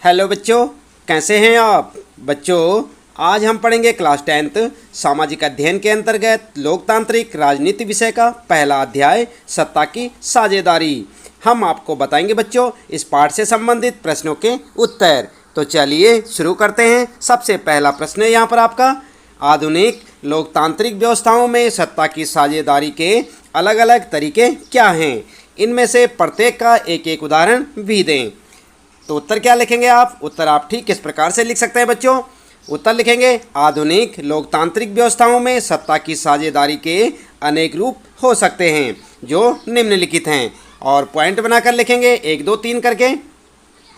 Hello बच्चों, कैसे हैं आप। बच्चों, आज हम पढ़ेंगे क्लास 10th सामाजिक अध्ययन के अंतर्गत लोकतांत्रिक राजनीति विषय का पहला अध्याय सत्ता की साझेदारी। हम आपको बताएंगे बच्चों इस पाठ से संबंधित प्रश्नों के उत्तर। तो चलिए शुरू करते हैं। सबसे पहला प्रश्न है यहाँ पर आपका, आधुनिक लोकतांत्रिक व्यवस्थाओं में सत्ता की साझेदारी के अलग अलग तरीके क्या हैं। इनमें से प्रत्येक का एक एक उदाहरण भी दें। तो उत्तर क्या लिखेंगे आप। उत्तर आप ठीक इस प्रकार से लिख सकते हैं बच्चों। उत्तर लिखेंगे, आधुनिक लोकतांत्रिक व्यवस्थाओं में सत्ता की साझेदारी के अनेक रूप हो सकते हैं जो निम्नलिखित हैं, और पॉइंट बनाकर लिखेंगे 1 2 3 करके।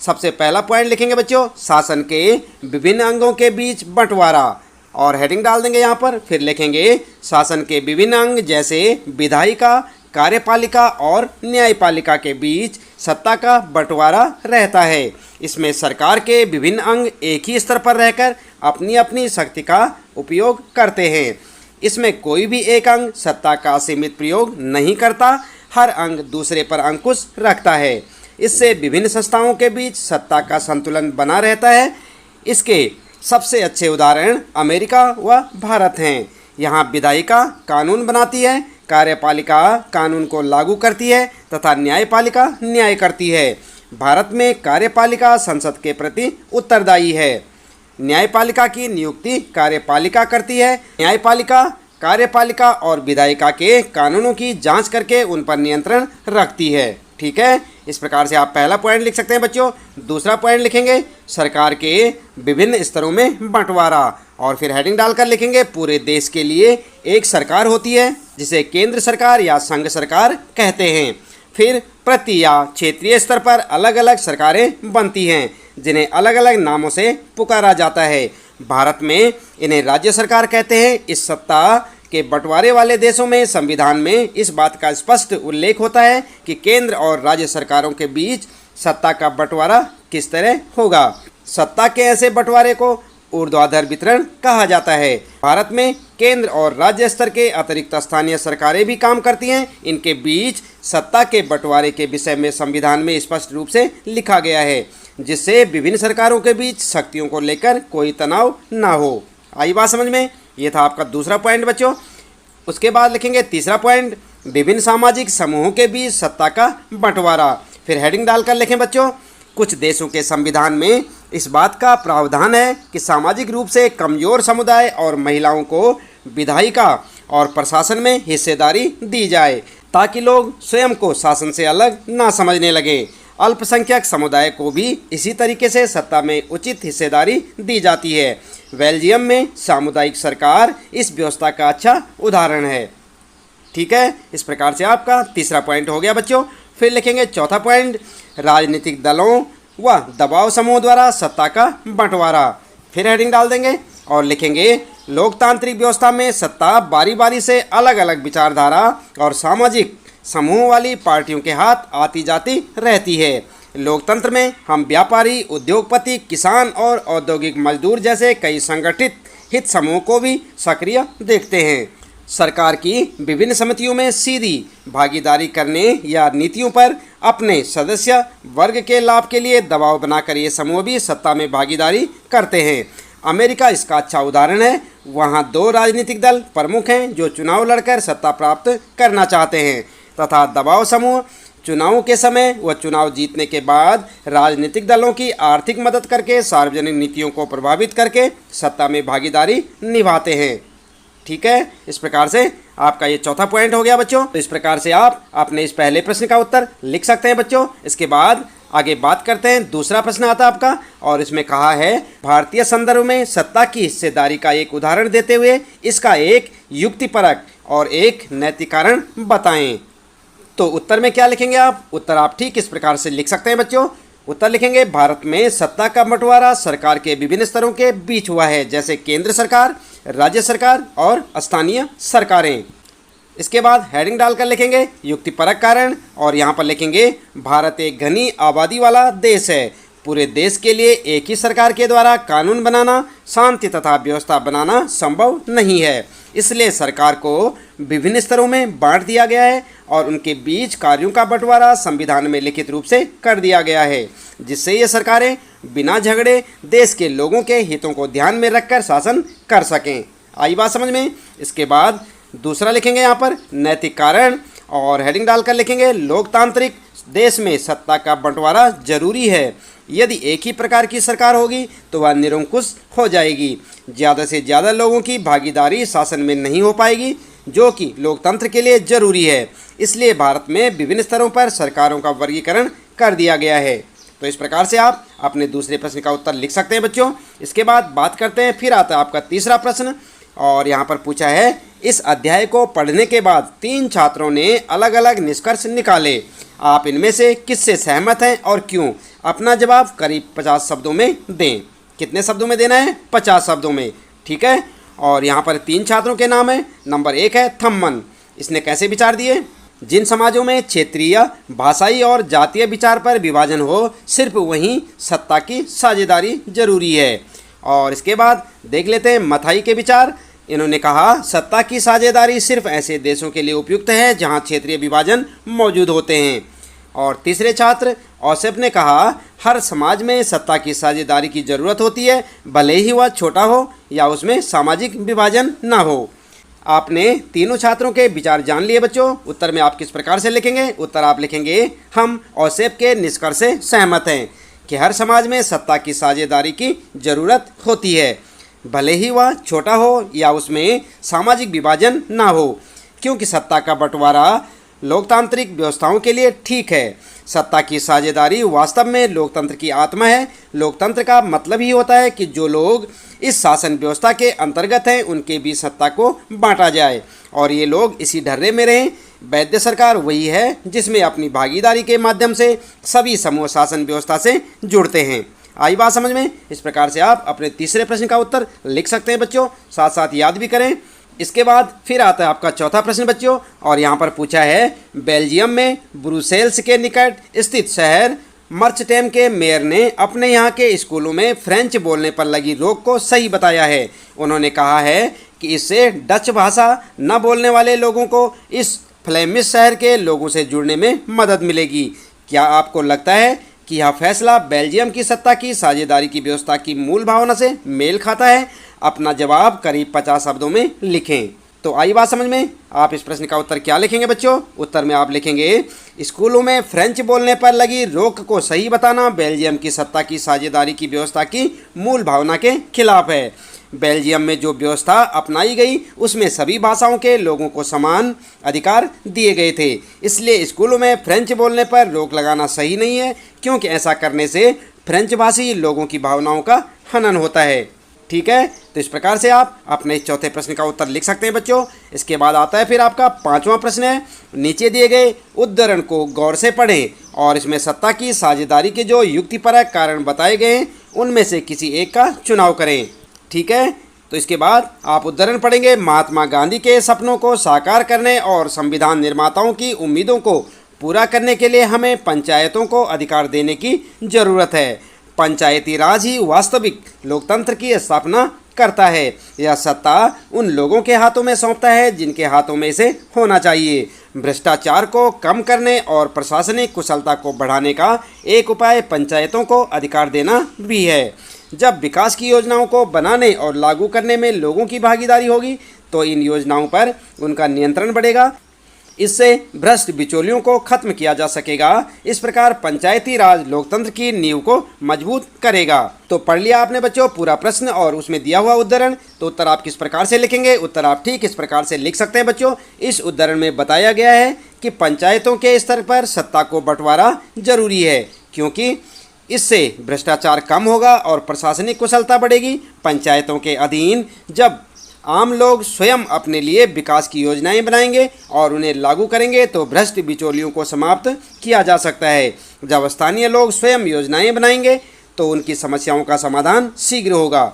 सबसे पहला पॉइंट लिखेंगे बच्चों, शासन के विभिन्न अंगों के बीच बंटवारा, और हेडिंग डाल देंगे यहाँ पर। फिर लिखेंगे शासन के विभिन्न अंग जैसे विधायिका, कार्यपालिका और न्यायपालिका के बीच सत्ता का बंटवारा रहता है। इसमें सरकार के विभिन्न अंग एक ही स्तर पर रहकर अपनी अपनी शक्ति का उपयोग करते हैं। इसमें कोई भी एक अंग सत्ता का सीमित प्रयोग नहीं करता, हर अंग दूसरे पर अंकुश रखता है। इससे विभिन्न संस्थाओं के बीच सत्ता का संतुलन बना रहता है। इसके सबसे अच्छे उदाहरण अमेरिका व भारत हैं। यहाँ विधायिका कानून बनाती है, कार्यपालिका कानून को लागू करती है तथा न्यायपालिका न्याय करती है। भारत में कार्यपालिका संसद के प्रति उत्तरदायी है। न्यायपालिका की नियुक्ति कार्यपालिका करती है। न्यायपालिका कार्यपालिका और विधायिका के कानूनों की जांच करके उन पर नियंत्रण रखती है। ठीक है, इस प्रकार से आप पहला पॉइंट लिख सकते हैं बच्चों। दूसरा पॉइंट लिखेंगे, सरकार के विभिन्न स्तरों में बंटवारा, और फिर हेडिंग डालकर लिखेंगे पूरे देश के लिए एक सरकार होती है जिसे केंद्र सरकार या संघ सरकार कहते हैं। फिर प्रति या क्षेत्रीय स्तर पर अलग अलग सरकारें बनती हैं जिन्हें अलग अलग नामों से पुकारा जाता है। भारत में इन्हें राज्य सरकार कहते हैं। इस सत्ता के बंटवारे वाले देशों में संविधान में इस बात का स्पष्ट उल्लेख होता है कि केंद्र और राज्य सरकारों के बीच सत्ता का बंटवारा किस तरह होगा। सत्ता के ऐसे बंटवारे को ऊर्ध्वाधर वितरण कहा जाता है। भारत में केंद्र और राज्य स्तर के अतिरिक्त स्थानीय सरकारें भी काम करती हैं। इनके बीच सत्ता के बंटवारे के विषय में संविधान में स्पष्ट रूप से लिखा गया है, जिससे विभिन्न सरकारों के बीच शक्तियों को लेकर कोई तनाव ना हो। आई बात समझ में। ये था आपका दूसरा पॉइंट बच्चों। उसके बाद लिखेंगे तीसरा पॉइंट, विभिन्न सामाजिक समूहों के बीच सत्ता का बंटवारा। फिर हेडिंग डालकर लिखें बच्चों, कुछ देशों के संविधान में इस बात का प्रावधान है कि सामाजिक रूप से कमजोर समुदाय और महिलाओं को विधायिका और प्रशासन में हिस्सेदारी दी जाए ताकि लोग स्वयं को शासन से अलग ना समझने लगे। अल्पसंख्यक समुदाय को भी इसी तरीके से सत्ता में उचित हिस्सेदारी दी जाती है। बेल्जियम में सामुदायिक सरकार इस व्यवस्था का अच्छा उदाहरण है। ठीक है, इस प्रकार से आपका तीसरा पॉइंट हो गया बच्चों। फिर लिखेंगे चौथा पॉइंट, राजनीतिक दलों व दबाव समूह द्वारा सत्ता का बंटवारा। फिर हेडिंग डाल देंगे और लिखेंगे, लोकतांत्रिक व्यवस्था में सत्ता बारी बारी से अलग अलग विचारधारा और सामाजिक समूह वाली पार्टियों के हाथ आती जाती रहती है। लोकतंत्र में हम व्यापारी, उद्योगपति, किसान और औद्योगिक मजदूर जैसे कई संगठित हित समूह को भी सक्रिय देखते हैं। सरकार की विभिन्न समितियों में सीधी भागीदारी करने या नीतियों पर अपने सदस्य वर्ग के लाभ के लिए दबाव बनाकर ये समूह भी सत्ता में भागीदारी करते हैं। अमेरिका इसका अच्छा उदाहरण है। वहाँ 2 राजनीतिक दल प्रमुख हैं जो चुनाव लड़कर सत्ता प्राप्त करना चाहते हैं, तथा दबाव समूह चुनावों के समय व चुनाव जीतने के बाद राजनीतिक दलों की आर्थिक मदद करके सार्वजनिक नीतियों को प्रभावित करके सत्ता में भागीदारी निभाते हैं। ठीक है, इस प्रकार से आपका ये चौथा पॉइंट हो गया बच्चों। तो इस प्रकार से आप अपने इस पहले प्रश्न का उत्तर लिख सकते हैं बच्चों। इसके बाद आगे बात करते हैं। दूसरा प्रश्न आता है आपका, और इसमें कहा है, भारतीय संदर्भ में सत्ता की हिस्सेदारी का एक उदाहरण देते हुए इसका एक युक्तिपरक और एक नैतिक कारण बताएं। तो उत्तर में क्या लिखेंगे आप। उत्तर आप ठीक इस प्रकार से लिख सकते हैं बच्चों। उत्तर लिखेंगे, भारत में सत्ता का बंटवारा सरकार के विभिन्न स्तरों के बीच हुआ है, जैसे केंद्र सरकार, राज्य सरकार और स्थानीय सरकारें। इसके बाद हेडिंग डालकर लिखेंगे युक्तिपरक कारण, और यहाँ पर लिखेंगे, भारत एक घनी आबादी वाला देश है। पूरे देश के लिए एक ही सरकार के द्वारा कानून बनाना, शांति तथा व्यवस्था बनाना संभव नहीं है। इसलिए सरकार को विभिन्न स्तरों में बांट दिया गया है और उनके बीच कार्यों का बंटवारा संविधान में लिखित रूप से कर दिया गया है, जिससे ये सरकारें बिना झगड़े देश के लोगों के हितों को ध्यान में रखकर शासन कर सकें। आई बात समझ में। इसके बाद दूसरा लिखेंगे यहाँ पर नैतिक कारण और हेडिंग डालकर लिखेंगे लोकतांत्रिक देश में सत्ता का बंटवारा जरूरी है। यदि एक ही प्रकार की सरकार होगी तो वह निरंकुश हो जाएगी। ज़्यादा से ज़्यादा लोगों की भागीदारी शासन में नहीं हो पाएगी, जो कि लोकतंत्र के लिए जरूरी है। इसलिए भारत में विभिन्न स्तरों पर सरकारों का वर्गीकरण कर दिया गया है। तो इस प्रकार से आप अपने दूसरे प्रश्न का उत्तर लिख सकते हैं बच्चों। इसके बाद बात करते हैं, फिर आता है आपका तीसरा प्रश्न और यहाँ पर पूछा है, इस अध्याय को पढ़ने के बाद 3 छात्रों ने अलग अलग निष्कर्ष निकाले। आप इनमें से किससे सहमत हैं और क्यों? अपना जवाब करीब 50 शब्दों में दें। कितने शब्दों में देना है? 50 शब्दों में, ठीक है। और यहाँ पर 3 छात्रों के नाम है। नंबर 1 है थम्मन। इसने कैसे विचार दिए? जिन समाजों में क्षेत्रीय, भाषाई और जातीय विचार पर विभाजन हो, सिर्फ वहीं सत्ता की साझेदारी जरूरी है। और इसके बाद देख लेते हैं मथाई के विचार। इन्होंने कहा, सत्ता की साझेदारी सिर्फ ऐसे देशों के लिए उपयुक्त है जहां क्षेत्रीय विभाजन मौजूद होते हैं। और तीसरे छात्र औसेफ ने कहा, हर समाज में सत्ता की साझेदारी की ज़रूरत होती है, भले ही वह छोटा हो या उसमें सामाजिक विभाजन ना हो। आपने तीनों छात्रों के विचार जान लिए बच्चों। उत्तर में आप किस प्रकार से लिखेंगे? उत्तर आप लिखेंगे, हम औसेफ के निष्कर्ष से सहमत हैं कि हर समाज में सत्ता की साझेदारी की ज़रूरत होती है, भले ही वह छोटा हो या उसमें सामाजिक विभाजन ना हो, क्योंकि सत्ता का बंटवारा लोकतांत्रिक व्यवस्थाओं के लिए ठीक है। सत्ता की साझेदारी वास्तव में लोकतंत्र की आत्मा है। लोकतंत्र का मतलब ही होता है कि जो लोग इस शासन व्यवस्था के अंतर्गत हैं उनके बीच सत्ता को बांटा जाए और ये लोग इसी ढर्रे में रहें। वैध सरकार वही है जिसमें अपनी भागीदारी के माध्यम से सभी समूह शासन व्यवस्था से जुड़ते हैं। आई बात समझ में। इस प्रकार से आप अपने तीसरे प्रश्न का उत्तर लिख सकते हैं बच्चों, साथ साथ याद भी करें। इसके बाद फिर आता है आपका चौथा प्रश्न बच्चों और यहाँ पर पूछा है, बेल्जियम में ब्रुसेल्स के निकट स्थित शहर मर्चटेम के मेयर ने अपने यहाँ के स्कूलों में फ्रेंच बोलने पर लगी रोक को सही बताया है। उन्होंने कहा है कि इससे डच भाषा न बोलने वाले लोगों को इस फ्लेमिश शहर के लोगों से जुड़ने में मदद मिलेगी। क्या आपको लगता है कि यह फैसला बेल्जियम की सत्ता की साझेदारी की व्यवस्था की मूल भावना से मेल खाता है? अपना जवाब करीब 50 शब्दों में लिखें। तो आई बात समझ में। आप इस प्रश्न का उत्तर क्या लिखेंगे बच्चों? उत्तर में आप लिखेंगे, स्कूलों में फ्रेंच बोलने पर लगी रोक को सही बताना बेल्जियम की सत्ता की साझेदारी की व्यवस्था की मूल भावना के खिलाफ है। बेल्जियम में जो व्यवस्था अपनाई गई उसमें सभी भाषाओं के लोगों को समान अधिकार दिए गए थे। इसलिए स्कूलों में फ्रेंच बोलने पर रोक लगाना सही नहीं है, क्योंकि ऐसा करने से फ्रेंच भाषी लोगों की भावनाओं का हनन होता है। ठीक है, तो इस प्रकार से आप अपने इस चौथे प्रश्न का उत्तर लिख सकते हैं बच्चों। इसके बाद आता है फिर आपका 5वां प्रश्न है, नीचे दिए गए उद्धरण को गौर से पढ़ें और इसमें सत्ता की साझेदारी के जो युक्तिपरक कारण बताए गए हैं उनमें से किसी एक का चुनाव करें। ठीक है, तो इसके बाद आप उद्धरण पढ़ेंगे, महात्मा गांधी के सपनों को साकार करने और संविधान निर्माताओं की उम्मीदों को पूरा करने के लिए हमें पंचायतों को अधिकार देने की जरूरत है। पंचायती राज ही वास्तविक लोकतंत्र की स्थापना करता है। यह सत्ता उन लोगों के हाथों में सौंपता है जिनके हाथों में इसे होना चाहिए। भ्रष्टाचार को कम करने और प्रशासनिक कुशलता को बढ़ाने का एक उपाय पंचायतों को अधिकार देना भी है। जब विकास की योजनाओं को बनाने और लागू करने में लोगों की भागीदारी होगी तो इन योजनाओं पर उनका नियंत्रण बढ़ेगा। इससे भ्रष्ट बिचौलियों को खत्म किया जा सकेगा। इस प्रकार पंचायती राज लोकतंत्र की नींव को मजबूत करेगा। तो पढ़ लिया आपने बच्चों पूरा प्रश्न और उसमें दिया हुआ उद्धरण। तो उत्तर आप किस प्रकार से लिखेंगे? उत्तर आप ठीक इस प्रकार से लिख सकते हैं बच्चों। इस उद्धरण में बताया गया है कि पंचायतों के स्तर पर सत्ता को बंटवारा जरूरी है, क्योंकि इससे भ्रष्टाचार कम होगा और प्रशासनिक कुशलता बढ़ेगी। पंचायतों के अधीन जब आम लोग स्वयं अपने लिए विकास की योजनाएं बनाएंगे और उन्हें लागू करेंगे तो भ्रष्ट बिचौलियों को समाप्त किया जा सकता है। जब स्थानीय लोग स्वयं योजनाएं बनाएंगे तो उनकी समस्याओं का समाधान शीघ्र होगा,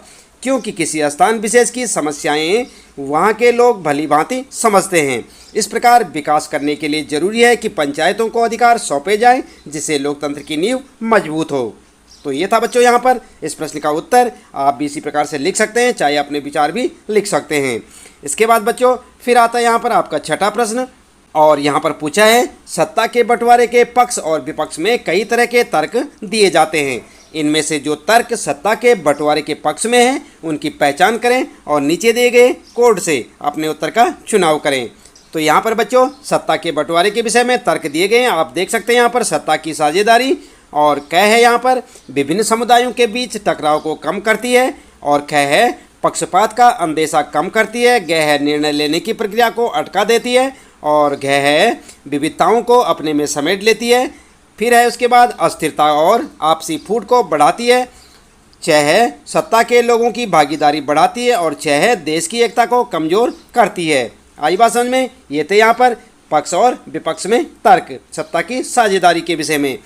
क्योंकि किसी स्थान विशेष की समस्याएं वहां के लोग भली भांति समझते हैं। इस प्रकार विकास करने के लिए जरूरी है कि पंचायतों को अधिकार सौंपे जाएं, जिससे लोकतंत्र की नींव मजबूत हो। तो ये था बच्चों यहाँ पर इस प्रश्न का उत्तर। आप भी इसी प्रकार से लिख सकते हैं, चाहे अपने विचार भी लिख सकते हैं। इसके बाद बच्चों फिर आता है यहाँ पर आपका छठा प्रश्न, और यहाँ पर पूछा है सत्ता के बंटवारे के पक्ष और विपक्ष में कई तरह के तर्क दिए जाते हैं। इनमें से जो तर्क सत्ता के बंटवारे के पक्ष में हैं उनकी पहचान करें और नीचे दिए गए कोड से अपने उत्तर का चुनाव करें। तो यहाँ पर बच्चों सत्ता के बंटवारे के विषय में तर्क दिए गए हैं। आप देख सकते हैं यहाँ पर सत्ता की साझेदारी, और क है यहाँ पर विभिन्न समुदायों के बीच टकराव को कम करती है, और ख है पक्षपात का अंदेशा कम करती है, ग है निर्णय लेने की प्रक्रिया को अटका देती है, और घ है विविधताओं को अपने में समेट लेती है। फिर है उसके बाद अस्थिरता और आपसी फूट को बढ़ाती है। छ है सत्ता के लोगों की भागीदारी बढ़ाती है, और छ है देश की एकता को कमज़ोर करती है। आई बात समझ में? ये थे यहाँ पर पक्ष और विपक्ष में तर्क सत्ता की साझेदारी के विषय में।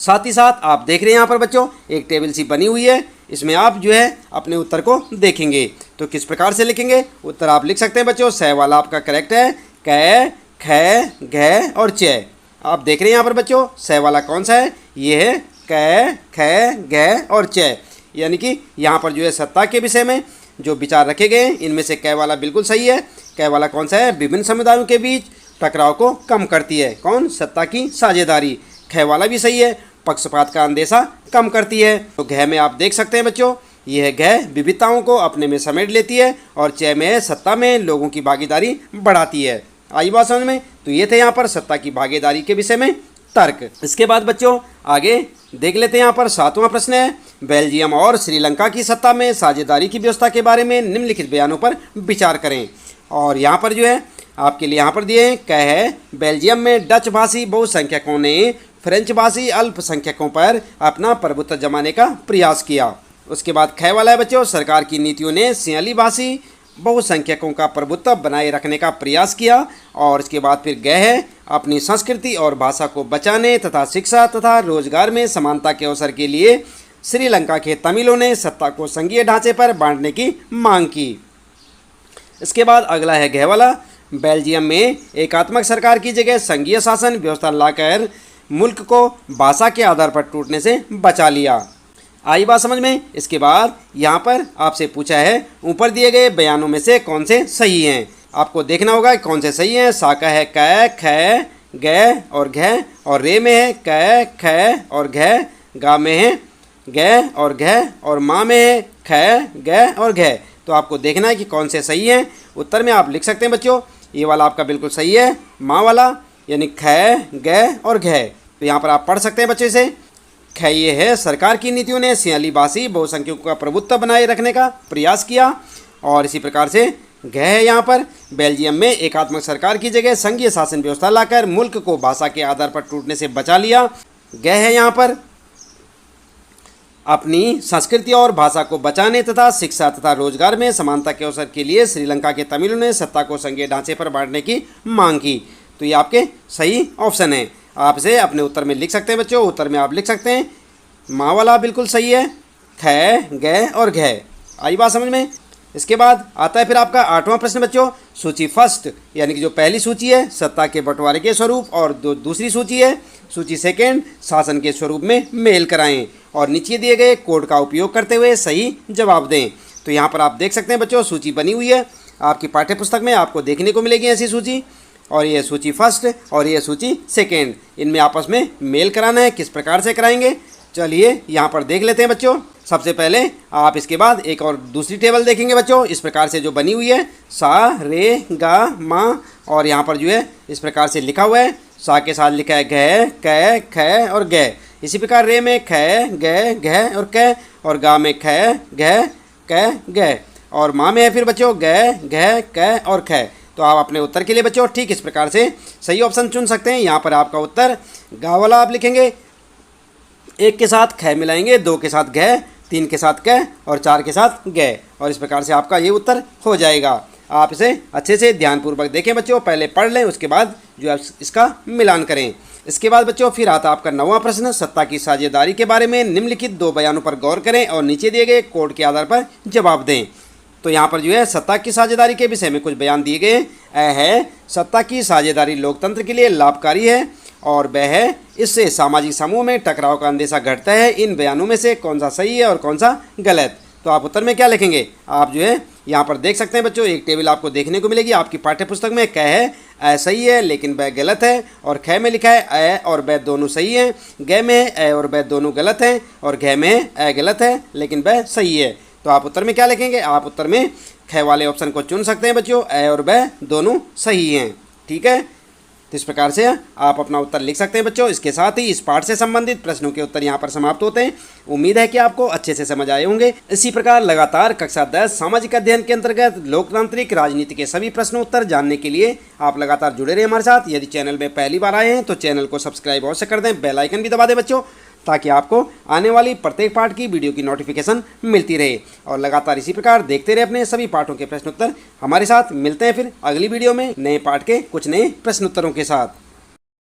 साथ ही साथ आप देख रहे हैं यहाँ पर बच्चों एक टेबल सी बनी हुई है, इसमें आप जो है अपने उत्तर को देखेंगे। तो किस प्रकार से लिखेंगे उत्तर आप लिख सकते हैं बच्चों। स वाला आपका करेक्ट है, क, ख, घ और च। आप देख रहे हैं यहाँ पर बच्चों स वाला कौन सा है, ये है क, ख, घ और च। यानी कि यहाँ पर जो है सत्ता के विषय में जो विचार रखे गए हैं इनमें से क वाला बिल्कुल सही है। क वाला कौन सा है, विभिन्न समुदायों के बीच टकराव को कम करती है, कौन, सत्ता की साझेदारी। ख वाला भी सही है, पक्षपात का अंदेशा कम करती है। तो घ में आप देख सकते हैं बच्चों यह है घ विविधताओं को अपने में समेट लेती है, और च में है सत्ता में लोगों की भागीदारी बढ़ाती है। आई बात समझ में? तो ये थे यहाँ पर सत्ता की भागीदारी के विषय में तर्क। इसके बाद बच्चों आगे देख लेते हैं। यहाँ पर सातवां प्रश्न है बेल्जियम और श्रीलंका की सत्ता में साझेदारी की व्यवस्था के बारे में निम्नलिखित बयानों पर विचार करें। और यहाँ पर जो है आपके लिए यहाँ पर दिए हैं क है बेल्जियम में डच भाषी बहुसंख्यकों ने फ्रेंच भाषी अल्पसंख्यकों पर अपना प्रभुत्व जमाने का प्रयास किया। उसके बाद ख वाला है बच्चों सरकार की नीतियों ने सियाली भाषी बहुसंख्यकों का प्रभुत्व बनाए रखने का प्रयास किया। और इसके बाद फिर ग है अपनी संस्कृति और भाषा को बचाने तथा शिक्षा तथा रोजगार में समानता के अवसर के लिए श्रीलंका के तमिलों ने सत्ता को संघीय ढांचे पर बांटने की मांग की। इसके बाद अगला है घ वाला बेल्जियम में एकात्मक सरकार की जगह संघीय शासन व्यवस्था लाकर मुल्क को भाषा के आधार पर टूटने से बचा लिया। आई बात समझ में? इसके बाद यहाँ पर आपसे पूछा है ऊपर दिए गए बयानों में से कौन से सही हैं। आपको देखना होगा कौन से सही हैं। सा का है क, ख, ग और घ, और रे में है क, ख और घ, गा में है ग और घ, और माँ में है ख, ग और घ। तो आपको देखना है कि कौन से सही हैं। उत्तर में आप लिख सकते हैं बच्चों ये वाला आपका बिल्कुल सही है, माँ वाला यानी ख, ग और घ। तो यहाँ पर आप पढ़ सकते हैं बच्चों से। ख ये है सरकार की नीतियों ने सियाली भाषी बहुसंख्यकों का प्रभुत्व बनाए रखने का प्रयास किया। और इसी प्रकार से घ है यहाँ पर बेल्जियम में एकात्मक सरकार की जगह संघीय शासन व्यवस्था लाकर मुल्क को भाषा के आधार पर टूटने से बचा लिया। ग है यहाँ पर अपनी संस्कृति और भाषा को बचाने तथा शिक्षा तथा रोजगार में समानता के अवसर के लिए श्रीलंका के तमिलों ने सत्ता को संघीय ढांचे पर बांटने की मांग की। तो ये आपके सही ऑप्शन है। आप इसे अपने उत्तर में लिख सकते हैं बच्चों। उत्तर में आप लिख सकते हैं माँ वाला बिल्कुल सही है, ख, ग और घ। आई बात समझ में? इसके बाद आता है फिर आपका आठवां प्रश्न बच्चों सूची फर्स्ट, यानी कि जो पहली सूची है सत्ता के बंटवारे के स्वरूप, और दूसरी सूची है सूची सेकेंड शासन के स्वरूप में मेल कराएं, और नीचे दिए गए कोड का उपयोग करते हुए सही जवाब दें। तो यहाँ पर आप देख सकते हैं बच्चों सूची बनी हुई है आपकी पाठ्य पुस्तक में, आपको देखने को मिलेगी ऐसी सूची। और ये सूची फर्स्ट और ये सूची सेकेंड, इनमें आपस में मेल कराना है। किस प्रकार से कराएंगे चलिए यहाँ पर देख लेते हैं बच्चों। सबसे पहले आप इसके बाद एक और दूसरी टेबल देखेंगे बच्चों इस प्रकार से जो बनी हुई है सा, रे, गा, मा, और यहाँ पर जो है इस प्रकार से लिखा हुआ है। सा के साथ लिखा है घ, क, ख और ग। इसी प्रकार रे में ख, ग, घ और क, और गा में ख, घ, क, ग, और माँ में है फिर बच्चों ग, घ, क और ख। तो आप अपने उत्तर के लिए बच्चों ठीक इस प्रकार से सही ऑप्शन चुन सकते हैं। यहाँ पर आपका उत्तर गा वाला आप लिखेंगे, एक के साथ ख मिलाएंगे, दो के साथ घ, तीन के साथ क और चार के साथ ग, और इस प्रकार से आपका ये उत्तर हो जाएगा। आप इसे अच्छे से ध्यानपूर्वक देखें बच्चों, पहले पढ़ लें उसके बाद जो आप इसका मिलान करें। इसके बाद बच्चों फिर आता आपका नौवां प्रश्न सत्ता की साझेदारी के बारे में निम्नलिखित दो बयानों पर गौर करें और नीचे दिए गए कोड के आधार पर जवाब दें। तो यहाँ पर जो है सत्ता की साझेदारी के विषय में कुछ बयान दिए गए हैं। है सत्ता की साझेदारी लोकतंत्र के लिए लाभकारी है, और वह है इससे सामाजिक समूह में टकराव का अंदेशा घटता है। इन बयानों में से कौन सा सही है और कौन सा गलत। तो आप उत्तर में क्या लिखेंगे, आप जो है यहाँ पर देख सकते हैं बच्चों, एक टेबल आपको देखने को मिलेगी आपकी पाठ्य पुस्तक में। क है अ सही है लेकिन ब गलत है, और ख में लिखा है अ और ब दोनों सही हैं। ग में है अ और ब दोनों गलत हैं, और घ में है अ गलत है लेकिन ब सही है। तो आप उत्तर में क्या लिखेंगे, आप उत्तर में ख वाले ऑप्शन को चुन सकते हैं बच्चों, अ और ब दोनों सही हैं। ठीक है, तो इस प्रकार से आप अपना उत्तर लिख सकते हैं बच्चों। इसके साथ ही इस पाठ से संबंधित प्रश्नों के उत्तर यहाँ पर समाप्त होते हैं। उम्मीद है कि आपको अच्छे से समझ आए होंगे। इसी प्रकार लगातार कक्षा 10 सामाजिक अध्ययन के अंतर्गत लोकतांत्रिक राजनीति के सभी प्रश्नों उत्तर जानने के लिए आप लगातार जुड़े रहे हमारे साथ। यदि चैनल में पहली बार आए हैं तो चैनल को सब्सक्राइब अवश्य कर दें, बेल आइकन भी दबा दें बच्चों, ताकि आपको आने वाली प्रत्येक पाठ की वीडियो की नोटिफिकेशन मिलती रहे। और लगातार इसी प्रकार देखते रहे अपने सभी पाठों के प्रश्नोत्तर। हमारे साथ मिलते हैं फिर अगली वीडियो में नए पाठ के कुछ नए प्रश्नोत्तरों के साथ।